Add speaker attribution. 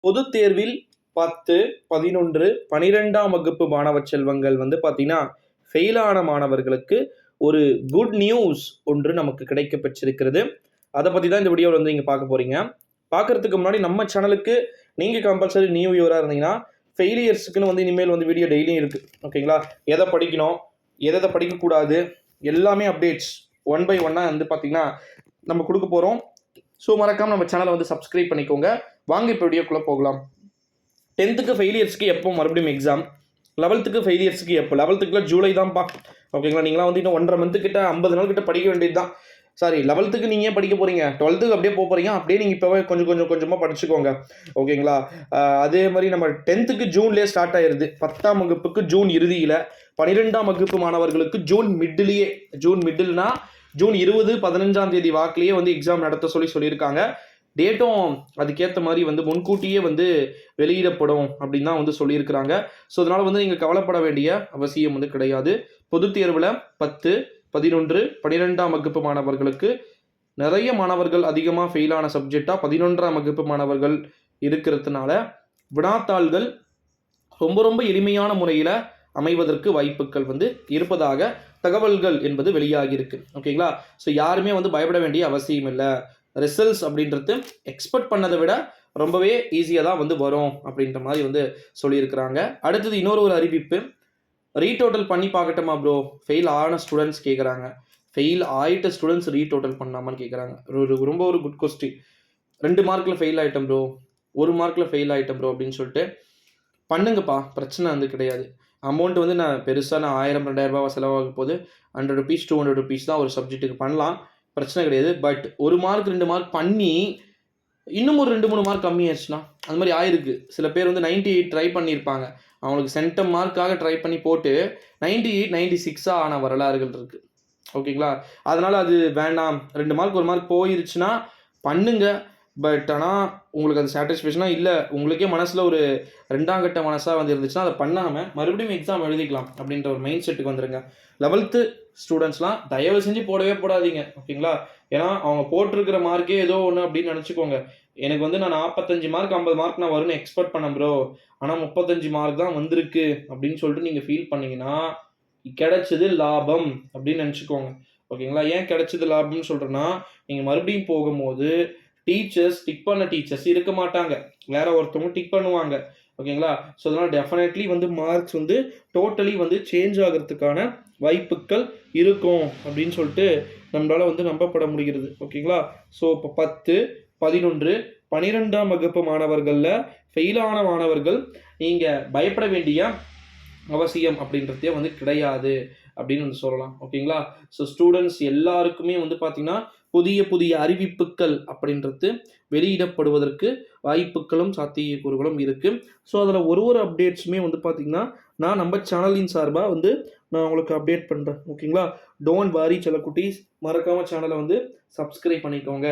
Speaker 1: பொதுத் தேர்வில் 10, 11, 12ஆம் வகுப்பு மாணவ செல்வங்கள் வந்து பார்த்தீங்கன்னா ஃபெயிலான மாணவர்களுக்கு ஒரு குட் நியூஸ் ஒன்று நமக்கு கிடைக்க பெற்றிருக்கிறது. அதை பற்றி தான் இந்த வீடியோவில் வந்து நீங்கள் பார்க்க போகிறீங்க. பார்க்கறதுக்கு முன்னாடி நம்ம சேனலுக்கு நீங்கள் கம்பல்சரி நியூ வியூவராக இருந்தீங்கன்னா ஃபெயிலியர்ஸுக்குன்னு வந்து இனிமேல் வந்து வீடியோ டெய்லியும் இருக்குது. ஓகேங்களா? எதை படிக்கணும், எதை படிக்கக்கூடாது, எல்லாமே அப்டேட்ஸ் ஒன் பை ஒன்னாக வந்து பார்த்தீங்கன்னா நம்ம கொடுக்க போகிறோம். ஸோ மறக்காமல் நம்ம சேனலை வந்து சப்ஸ்கிரைப் பண்ணிக்கோங்க. வாங்க இப்போ வீடியோக்குள்ளே போகலாம். 10th ஃபெயிலியர்ஸ்க்கு எப்போ மறுபடியும் எக்ஸாம், 11th ஃபெயிலியர்ஸ்க்கு எப்போ? 11th ஜூலை தான்ப்பா. ஓகேங்களா? நீங்களாம் வந்து இன்னும் 1.5 மந்த்து கிட்ட 50 நாள் கிட்ட படிக்க வேண்டியது தான். சாரி, 11th நீங்கள் ஏன் படிக்க போகிறீங்க, 12th அப்படியே போகிறீங்க. அப்படியே நீங்கள் இப்போவே கொஞ்சமாக படிச்சுக்கோங்க. ஓகேங்களா? அதே மாதிரி நம்ம 10th ஜூன்லேயே ஸ்டார்ட் ஆயிடுது. 10ஆம் வகுப்புக்கு ஜூன் இறுதியில், 12ஆம் வகுப்பு மாணவர்களுக்கு ஜூன் மிடிலேயே. ஜூன் மிடில்னா ஜூன் 20, 15ஆம் தேதி வாக்கிலேயே வந்து எக்ஸாம் நடத்த சொல்லியிருக்காங்க. டேட்டும் அதுக்கேற்ற மாதிரி வந்து முன்கூட்டியே வந்து வெளியிடப்படும் அப்படின்னு தான் வந்து சொல்லியிருக்கிறாங்க. ஸோ அதனால் வந்து நீங்கள் கவலைப்பட வேண்டிய அவசியம் வந்து கிடையாது. பொதுத் தேர்வில் 10, 11, 12ஆம் வகுப்பு மாணவர்களுக்கு நிறைய மாணவர்கள் அதிகமாக ஃபெயிலான சப்ஜெக்டாக 11ஆம் வகுப்பு மாணவர்கள் இருக்கிறதுனால வினாத்தாள்கள் ரொம்ப எளிமையான முறையில் அமைவதற்கு வாய்ப்புகள் வந்து இருப்பதாக தகவல்கள் என்பது வெளியாகியிருக்கு. ஓகேங்களா? ஸோ யாருமே வந்து பயப்பட வேண்டிய அவசியம் இல்லை. ரிசல்ட்ஸ் அப்படின்றது எக்ஸ்பெக்ட் பண்ணதை விட ரொம்பவே ஈஸியாக தான் வந்து வரும் அப்படின்ற மாதிரி வந்து சொல்லியிருக்கிறாங்க. அடுத்தது இன்னொரு அறிவிப்பு, ரீடோட்டல் பண்ணி பார்க்கட்டுமா ப்ரோ? ஃபெயில் ஆன ஸ்டூடெண்ட்ஸ் கேட்குறாங்க. ஃபெயில் ஆகிட்ட ஸ்டூடெண்ட்ஸ் ரீடோட்டல் பண்ணாமான்னு கேட்குறாங்க. ரொம்ப ஒரு குட் கொஸ்டின். 2 மார்க்கில் ஃபெயில் ஆகிட்டேன் ப்ரோ, 1 மார்க்கில் ஃபெயில் ஆகிட்டேன் ப்ரோ அப்படின்னு சொல்லிட்டு பண்ணுங்கப்பா, பிரச்சனை வந்து கிடையாது. அமௌண்ட் வந்து நான் 1000 2000 செலவாக போது 100 rupees 200 rupees தான் ஒரு சப்ஜெக்ட்டுக்கு பண்ணலாம், பிரச்சனை கிடையாது. பட் 1 மார்க் 2 மார்க் பண்ணி இன்னும் ஒரு 2-3 மார்க் கம்மியாச்சுன்னா, அந்த மாதிரி ஆயிருக்கு. சில பேர் வந்து 98 ட்ரை பண்ணியிருப்பாங்க, அவங்களுக்கு சென்டம் மார்க்காக ட்ரை பண்ணி போட்டு 98 96 ஆன வரலாறுகள் இருக்குது. ஓகேங்களா? அதனால் அது வேண்டாம். 2 மார்க் 1 மார்க் போயிருச்சுன்னா பண்ணுங்க. பட் ஆனால் உங்களுக்கு அது சாட்டிஸ்ஃபேக்ஷனாக இல்லை, உங்களுக்கே மனசில் ஒரு 2ஆம் கட்ட மனசாக வந்து இருந்துச்சுன்னா அதை பண்ணாமல் மறுபடியும் எக்ஸாம் எழுதிக்கலாம் அப்படின்ற ஒரு மைண்ட் செட்டுக்கு வந்துடுங்க. 11th ஸ்டூடெண்ட்ஸ்லாம் தயவு செஞ்சு போடவே போடாதீங்க. ஓகேங்களா? ஏன்னா அவங்க போட்டிருக்கிற மார்க்கே ஏதோ ஒன்று அப்படின்னு நினச்சிக்கோங்க. எனக்கு வந்து நான் 45 மார்க் 50 மார்க் நான் வரும்னு எக்ஸ்பெக்ட் பண்ணேன் ப்ரோ, ஆனால் 35 மார்க் தான் வந்திருக்கு அப்படின்னு சொல்லிட்டு நீங்கள் ஃபீல் பண்ணிங்கன்னா கிடைச்சது லாபம் அப்படின்னு நினச்சிக்கோங்க. ஓகேங்களா? ஏன் கிடைச்சது லாபம்னு சொல்கிறேன்னா, நீங்கள் மறுபடியும் போகும்போது டீச்சர்ஸ் டிக் பண்ண டீச்சர்ஸ் இருக்க மாட்டாங்க, வேற ஒருத்தவங்க டிக் பண்ணுவாங்க. ஓகேங்களா? ஸோ அதனால் டெஃபினெட்லி வந்து மார்க்ஸ் வந்து டோட்டலி வந்து சேஞ்ச் ஆகிறதுக்கான வாய்ப்புகள் இருக்கும் அப்படின்னு சொல்லிட்டு நம்மளால் வந்து நம்பப்பட முடிகிறது. ஓகேங்களா? ஸோ இப்போ 10, 11, 12ஆம் வகுப்பு மாணவர்களில் ஃபெயிலான மாணவர்கள் நீங்கள் பயப்பட வேண்டிய அவசியம் அப்படின்றதே வந்து கிடையாது அப்படின்னு வந்து சொல்லலாம். ஓகேங்களா? ஸோ ஸ்டூடெண்ட்ஸ் எல்லாருக்குமே வந்து பார்த்தீங்கன்னா புதிய அறிவிப்புகள் அப்படின்றது வெளியிடப்படுவதற்கு வாய்ப்புகளும் சாத்தியக்கூறுகளும் இருக்குது. ஸோ அதில் ஒரு அப்டேட்ஸுமே வந்து பார்த்திங்கன்னா நான் நம்ம சேனலின் சார்பாக வந்து நான் உங்களுக்கு அப்டேட் பண்ணுறேன். ஓகேங்களா? டோன்ட் வாரி செல்லக்குட்டீஸ், மறக்காமல் சேனலை வந்து சப்ஸ்கிரைப் பண்ணிக்கோங்க.